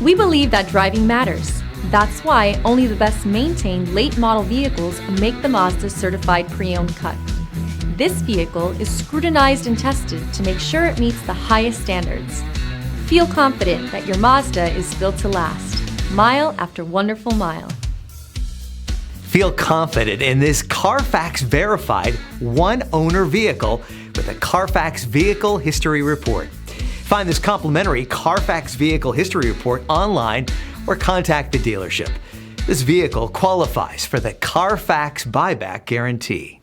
We believe that driving matters. That's why only the best maintained late model vehicles make the Mazda certified pre-owned cut. This vehicle is scrutinized and tested to make sure it meets the highest standards. Feel confident that your Mazda is built to last, mile after wonderful mile. Feel confident in this Carfax verified one-owner vehicle with a Carfax Vehicle History Report. Find this complimentary Carfax Vehicle History Report online or contact the dealership. This vehicle qualifies for the Carfax Buyback Guarantee.